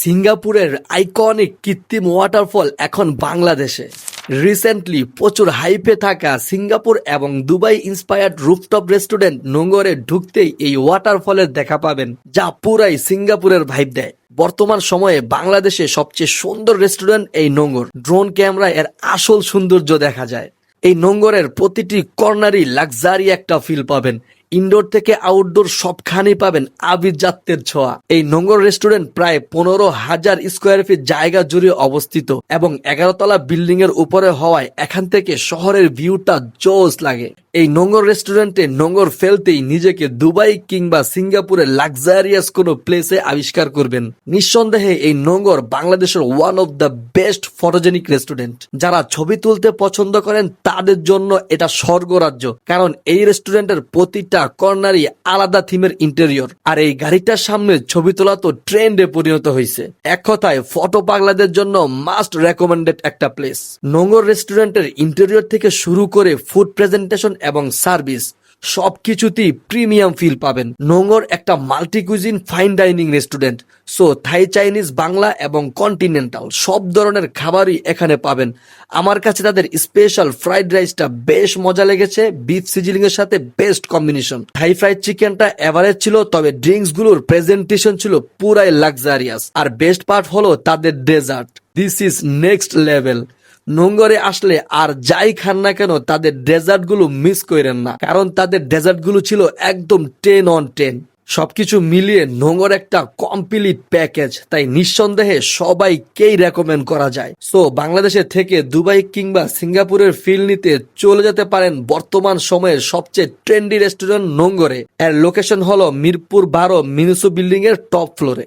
সিঙ্গাপুরের আইকনিক কৃত্রিম ওয়াটারফল এখন বাংলাদেশে। রিসেন্টলি প্রচুর হাইপে থাকা সিঙ্গাপুর এবং দুবাই ইন্সপায়ার্ড রুফটপ রেস্টুরেন্ট নোঙ্গরে ঢুকতেই এই ওয়াটারফলের দেখা পাবেন, যা পুরাই সিঙ্গাপুরের ভাইব দেয়। বর্তমান সময়ে বাংলাদেশে সবচেয়ে সুন্দর রেস্টুরেন্ট এই নোঙ্গর। ড্রোন ক্যামেরায় এর আসল সৌন্দর্য দেখা যায়। এই নোঙ্গরের প্রতিটি কর্নারই লাক্সারি একটা ফিল পাবেন। ইনডোর থেকে আউটডোর সবখানেই পাবেন আভিজাত্যের ছোঁয়া। এই নোঙ্গর রেস্টুরেন্ট প্রায় 15,000 স্কোয়ার ফিট জায়গা জুড়ে অবস্থিত এবং 11 তলা বিল্ডিং এর উপরে হওয়ায় এখান থেকে শহরের ভিউটা জোস লাগে। এই নোঙ্গর রেস্টুরেন্টে নোঙ্গর ফেলতেই নিজেকে দুবাই কিংবা সিঙ্গাপুরের লাক্সারিয়াস কোনো প্লেসে আবিষ্কার করবেন। নিঃসন্দেহে এই নোঙ্গর বাংলাদেশের one of the best photogenic restaurant. যারা ছবি তুলতে পছন্দ করেন তাদের জন্য এটা স্বর্গরাজ্য, কারণ এই রেস্টুরেন্টের প্রতিটা কর্নারই আলাদা থিমের ইন্টেরিয়র। আর এই গাড়িটার সামনে ছবি তোলা তো ট্রেন্ডে পরিণত হয়েছে। এক কথায় ফটো পাগলাদের জন্য মাস্ট রেকমেন্ডেড একটা প্লেস। নোঙ্গর রেস্টুরেন্টের ইন্টেরিয়র থেকে শুরু করে ফুড প্রেজেন্টেশন এবং সার্ভিস সবকিছুতেই প্রিমিয়াম ফিল পাবেন। নোঙ্গর একটা multi cuisine fine dining restaurant. So Thai, Chinese, Bangla এবং কন্টিনেন্টাল সব ধরনের খাবারই এখানে পাবেন। আমার কাছে তাদের স্পেশাল ফ্রাইড রাইসটা বেশ মজা লেগেছে। বিফ সিজলিং এর সাথে বেস্ট কম্বিনেশন। থাই ফ্রাইড চিকেনটা এভারেজ ছিল, তবে ড্রিঙ্কস গুলোর প্রেজেন্টেশন ছিল পুরাই লাক্সারিয়াস। আর বেস্ট পার্ট হলো তাদের dessert. This is next level. নোঙ্গরে আসলে আর যাই খান না কেন তাদের ডেজার্ট গুলো মিস করেন না, কারণ তাদের ডেজার্ট গুলো ছিল একদম 10 on 10। সবকিছু মিলিয়ে নোঙ্গর একটা কমপ্লিট প্যাকেজ, তাই নিঃসন্দেহে সবাইকেই রেকমেন্ড করা যায়। সো বাংলাদেশে থেকে দুবাই কিংবা সিঙ্গাপুরের ফিল নিতে চলে যেতে পারেন বর্তমান সময়ের সবচেয়ে ট্রেন্ডি রেস্টুরেন্ট নোঙ্গরে। এর লোকেশন হলো মিরপুর 12 মিনুসো বিল্ডিং এর টপ ফ্লোরে।